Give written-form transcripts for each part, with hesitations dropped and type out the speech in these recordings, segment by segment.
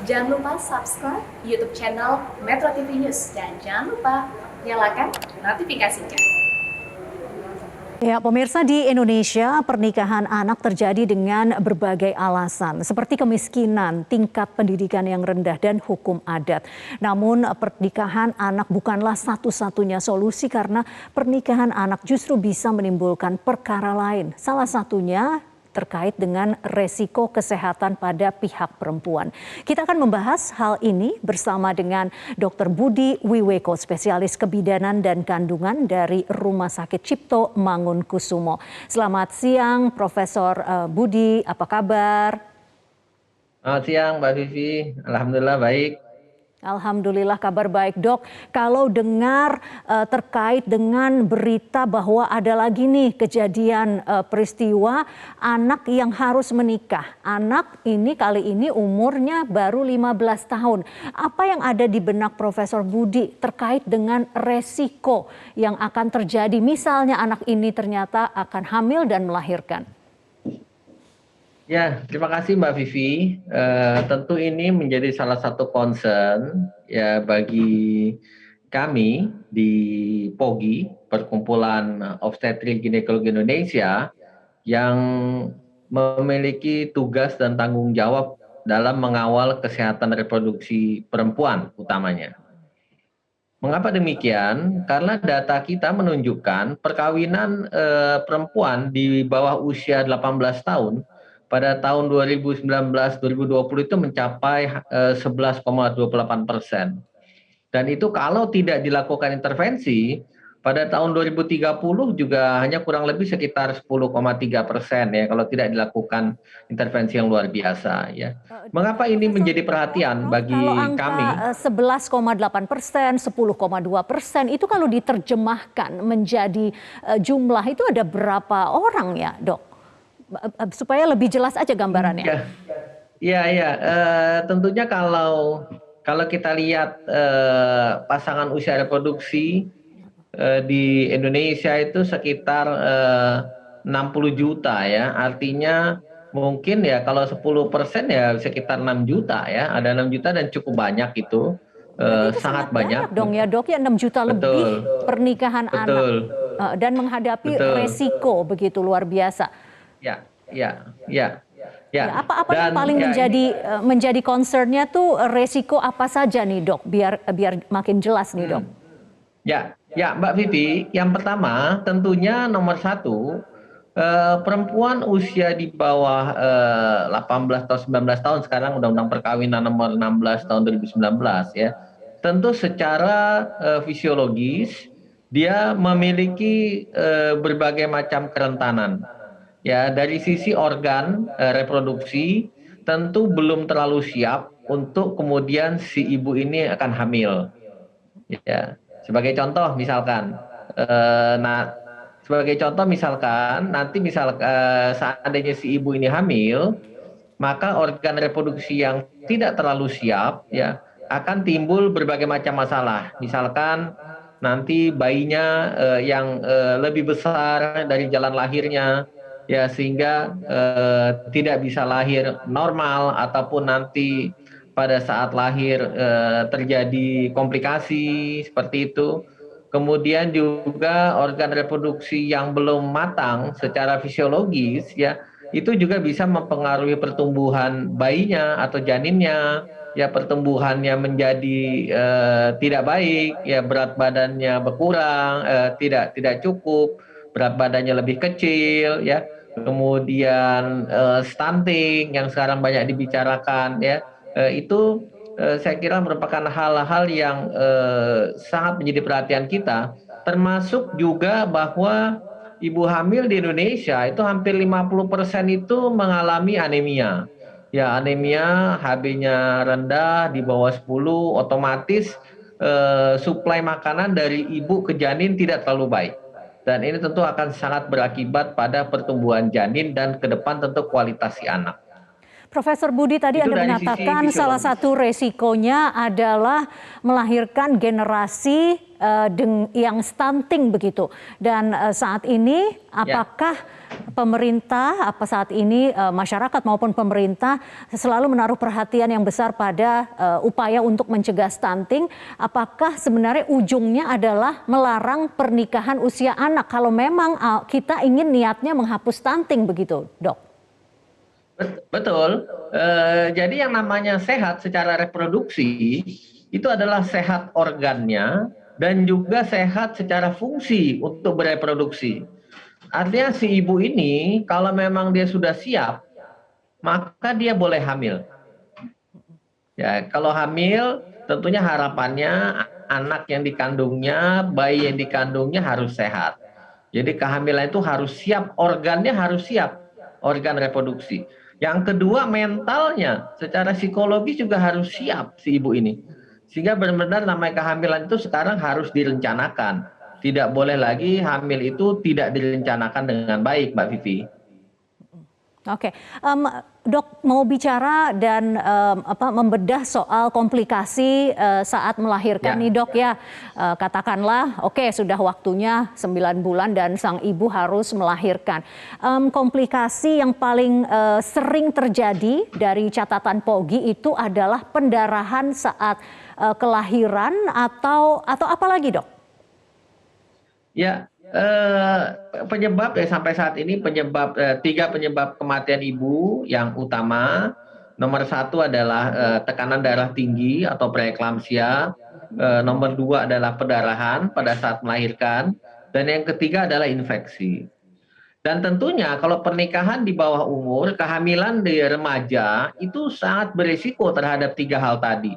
Jangan lupa subscribe YouTube channel Metro TV News dan jangan lupa nyalakan notifikasinya. Ya, pemirsa, di Indonesia pernikahan anak terjadi dengan berbagai alasan seperti kemiskinan, tingkat pendidikan yang rendah dan hukum adat. Namun pernikahan anak bukanlah satu-satunya solusi karena pernikahan anak justru bisa menimbulkan perkara lain. Salah satunya terkait dengan resiko kesehatan pada pihak perempuan. Kita akan membahas hal ini bersama dengan Dr. Budi Wiweko, spesialis kebidanan dan kandungan dari Rumah Sakit Cipto Mangunkusumo. Selamat siang, Profesor Budi, apa kabar? Selamat siang, Mbak Vivi. Alhamdulillah baik. Alhamdulillah kabar baik, Dok. Kalau dengar terkait dengan berita bahwa ada lagi nih kejadian peristiwa anak yang harus menikah. Anak ini kali ini umurnya baru 15 tahun. Apa yang ada di benak Profesor Budi terkait dengan resiko yang akan terjadi? Misalnya anak ini ternyata akan hamil dan melahirkan. Ya, terima kasih Mbak Vivi. Tentu ini menjadi salah satu concern ya bagi kami di POGI, Perkumpulan Obstetrik Ginekologi Indonesia, yang memiliki tugas dan tanggung jawab dalam mengawal kesehatan reproduksi perempuan utamanya. Mengapa demikian? Karena data kita menunjukkan perkawinan perempuan di bawah usia 18 tahun pada tahun 2019-2020 itu mencapai 11,28%. Dan itu kalau tidak dilakukan intervensi, pada tahun 2030 juga hanya kurang lebih sekitar 10,3% ya kalau tidak dilakukan intervensi yang luar biasa ya. Mengapa ini menjadi perhatian bagi kami? Kalau angka 11,8%, 10,2% itu kalau diterjemahkan menjadi jumlah itu ada berapa orang ya, Dok? Supaya lebih jelas aja gambarannya. Iya. Tentunya kalau kita lihat pasangan usia reproduksi di Indonesia itu sekitar 60 juta ya. Artinya mungkin ya kalau 10% ya sekitar 6 juta ya. Ada 6 juta dan cukup banyak itu. Itu sangat banyak dong ya, Dok, ya 6 juta lebih pernikahan anak dan menghadapi resiko begitu luar biasa. Ya. Apa yang paling menjadi concernnya tuh resiko apa saja nih, Dok, biar makin jelas nih, Dok. Ya, Mbak Vivi, yang pertama tentunya nomor satu, perempuan usia di bawah 18 atau 19 tahun, sekarang Undang-Undang Perkawinan nomor 16 tahun 2019 ya, tentu secara fisiologis dia memiliki berbagai macam kerentanan. Ya, dari sisi organ reproduksi tentu belum terlalu siap untuk kemudian si ibu ini akan hamil. Ya, sebagai contoh misalkan, nanti seandainya si ibu ini hamil, maka organ reproduksi yang tidak terlalu siap ya akan timbul berbagai macam masalah. Misalkan nanti bayinya yang lebih besar dari jalan lahirnya ya, sehingga tidak bisa lahir normal, ataupun nanti pada saat lahir terjadi komplikasi seperti itu. Kemudian juga organ reproduksi yang belum matang secara fisiologis ya, itu juga bisa mempengaruhi pertumbuhan bayinya atau janinnya ya, pertumbuhannya menjadi tidak baik ya, berat badannya berkurang, tidak cukup, berat badannya lebih kecil ya. Kemudian stunting yang sekarang banyak dibicarakan ya, itu saya kira merupakan hal-hal yang sangat menjadi perhatian kita, termasuk juga bahwa ibu hamil di Indonesia itu hampir 50% itu mengalami anemia. Ya, anemia, HB-nya rendah di bawah 10, otomatis suplai makanan dari ibu ke janin tidak terlalu baik. Dan ini tentu akan sangat berakibat pada pertumbuhan janin dan ke depan tentu kualitas si anak. Profesor Budi, tadi Itu Anda dari sisi mengatakan salah fisiologis. satu resikonya adalah melahirkan generasi yang stunting begitu. Dan saat ini Ya. apakah pemerintah, saat ini masyarakat maupun pemerintah selalu menaruh perhatian yang besar pada upaya untuk mencegah stunting? Apakah sebenarnya ujungnya adalah melarang pernikahan usia anak kalau memang kita ingin niatnya menghapus stunting begitu, Dok? Betul. Jadi yang namanya sehat secara reproduksi itu adalah sehat organnya dan juga sehat secara fungsi untuk bereproduksi. Artinya si ibu ini kalau memang dia sudah siap, maka dia boleh hamil. Ya, kalau hamil tentunya harapannya anak yang dikandungnya, bayi yang dikandungnya harus sehat. Jadi kehamilan itu harus siap, organnya harus siap, organ reproduksi. Yang kedua mentalnya, secara psikologis juga harus siap si ibu ini. Sehingga benar-benar namanya kehamilan itu sekarang harus direncanakan. Tidak boleh lagi hamil itu tidak direncanakan dengan baik, Mbak Vivi. Oke, Dok mau bicara dan membedah soal komplikasi saat melahirkan Ya. nih Dok ya. Katakanlah oke sudah waktunya 9 bulan dan sang ibu harus melahirkan. Komplikasi yang paling sering terjadi dari catatan POGI itu adalah pendarahan saat kelahiran atau apa lagi Dok? Ya, penyebab sampai saat ini tiga penyebab kematian ibu yang utama. Nomor satu adalah tekanan darah tinggi atau preeklamsia. Nomor dua adalah pendarahan pada saat melahirkan. Dan yang ketiga adalah infeksi. Dan tentunya kalau pernikahan di bawah umur, kehamilan di remaja itu sangat berisiko terhadap tiga hal tadi.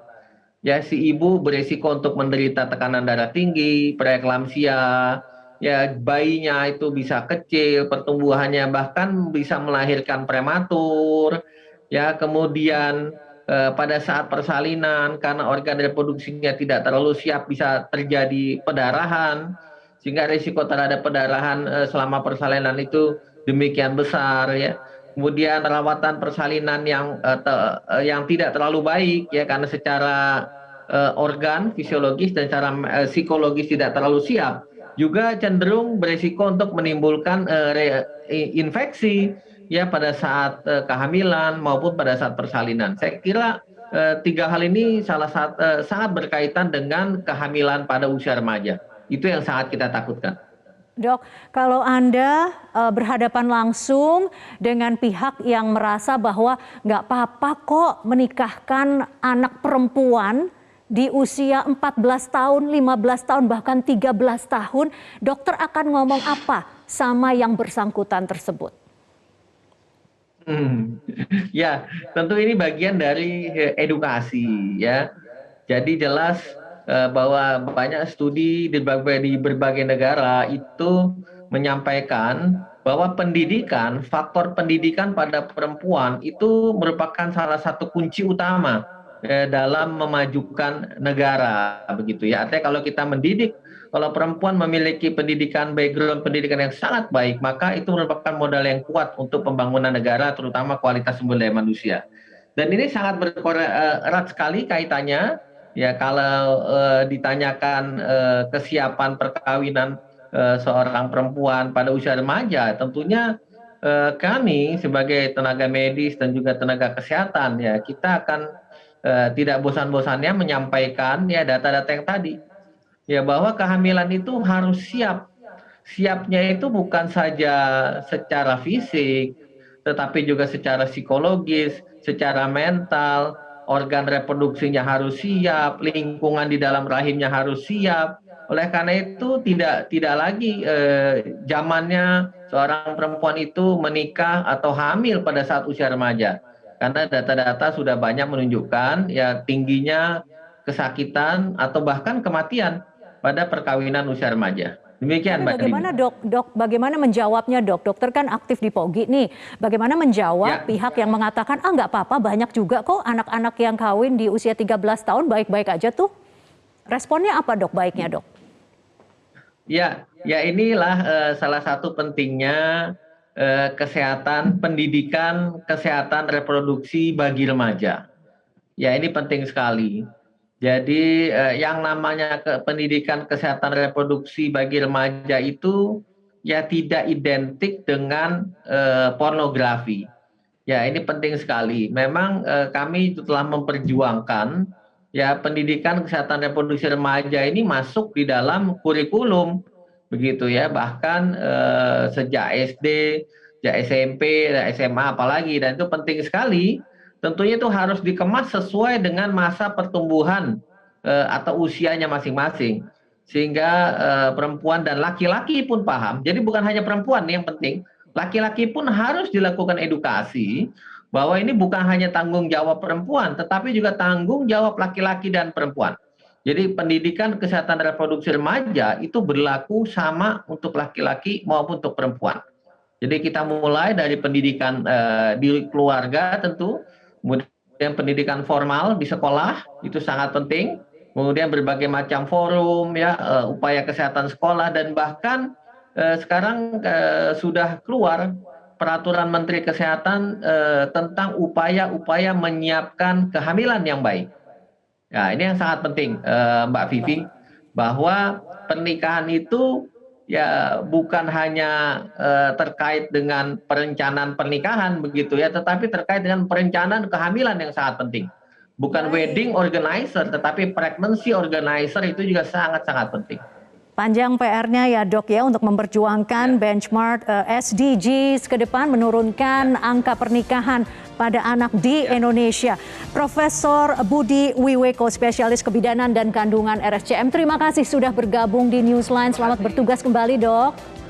Ya, si ibu berisiko untuk menderita tekanan darah tinggi, preeklamsia, ya bayinya itu bisa kecil, pertumbuhannya bahkan bisa melahirkan prematur, ya kemudian pada saat persalinan karena organ reproduksinya tidak terlalu siap bisa terjadi pendarahan, sehingga risiko terhadap pendarahan selama persalinan itu demikian besar ya. Kemudian perawatan persalinan yang tidak terlalu baik ya karena secara organ fisiologis dan secara psikologis tidak terlalu siap juga cenderung berisiko untuk menimbulkan infeksi ya pada saat kehamilan maupun pada saat persalinan. Saya kira tiga hal ini sangat berkaitan dengan kehamilan pada usia remaja. Itu yang sangat kita takutkan. Dok, kalau Anda berhadapan langsung dengan pihak yang merasa bahwa nggak apa-apa kok menikahkan anak perempuan di usia 14 tahun, 15 tahun, bahkan 13 tahun, dokter akan ngomong apa sama yang bersangkutan tersebut? Ya, tentu ini bagian dari edukasi ya. Jadi jelas bahwa banyak studi di berbagai negara itu menyampaikan bahwa faktor pendidikan pada perempuan itu merupakan salah satu kunci utama dalam memajukan negara, begitu ya. Artinya kalau perempuan memiliki background pendidikan yang sangat baik, maka itu merupakan modal yang kuat untuk pembangunan negara, terutama kualitas sumber daya manusia. Dan ini sangat erat sekali kaitannya. Ya, kalau ditanyakan kesiapan perkawinan seorang perempuan pada usia remaja, tentunya kami sebagai tenaga medis dan juga tenaga kesehatan ya kita akan tidak bosan-bosannya menyampaikan ya data-data yang tadi ya bahwa kehamilan itu harus siap. Siapnya itu bukan saja secara fisik, tetapi juga secara psikologis, secara mental. Organ reproduksinya harus siap, lingkungan di dalam rahimnya harus siap. Oleh karena itu tidak lagi zamannya seorang perempuan itu menikah atau hamil pada saat usia remaja. Karena data-data sudah banyak menunjukkan ya tingginya kesakitan atau bahkan kematian pada perkawinan usia remaja. Demikian, Mbak Bagaimana Dini. dok, bagaimana menjawabnya dok? Dokter kan aktif di POGI nih. Bagaimana menjawab pihak yang mengatakan nggak apa-apa, banyak juga kok anak-anak yang kawin di usia 13 tahun baik-baik aja tuh. Responnya apa dok baiknya dok? Ya inilah salah satu pentingnya kesehatan, pendidikan, kesehatan reproduksi bagi remaja. Ya, ini penting sekali. Jadi yang namanya pendidikan kesehatan reproduksi bagi remaja itu ya tidak identik dengan pornografi. Ya, ini penting sekali. Memang kami telah memperjuangkan ya pendidikan kesehatan reproduksi remaja ini masuk di dalam kurikulum, begitu ya. Bahkan sejak SD, sejak SMP, dan SMA apalagi, dan itu penting sekali. Tentunya itu harus dikemas sesuai dengan masa pertumbuhan atau usianya masing-masing, sehingga perempuan dan laki-laki pun paham. Jadi bukan hanya perempuan yang penting, laki-laki pun harus dilakukan edukasi bahwa ini bukan hanya tanggung jawab perempuan, tetapi juga tanggung jawab laki-laki dan perempuan. Jadi pendidikan kesehatan reproduksi remaja itu berlaku sama untuk laki-laki maupun untuk perempuan. Jadi kita mulai dari pendidikan di keluarga tentu, kemudian pendidikan formal di sekolah itu sangat penting, kemudian berbagai macam forum ya, upaya kesehatan sekolah, dan bahkan sekarang sudah keluar peraturan Menteri Kesehatan tentang upaya-upaya menyiapkan kehamilan yang baik. Ya, ini yang sangat penting, Mbak Vivi, bahwa pernikahan itu ya bukan hanya terkait dengan perencanaan pernikahan begitu ya, tetapi terkait dengan perencanaan kehamilan yang sangat penting. Bukan wedding organizer, tetapi pregnancy organizer itu juga sangat-sangat penting. Panjang PR-nya ya Dok ya untuk memperjuangkan benchmark SDGs ke depan, menurunkan angka pernikahan pada anak di Indonesia. Profesor Budi Wiweko, spesialis kebidanan dan kandungan RSCM, terima kasih sudah bergabung di Newsline. Selamat bertugas kembali Dok.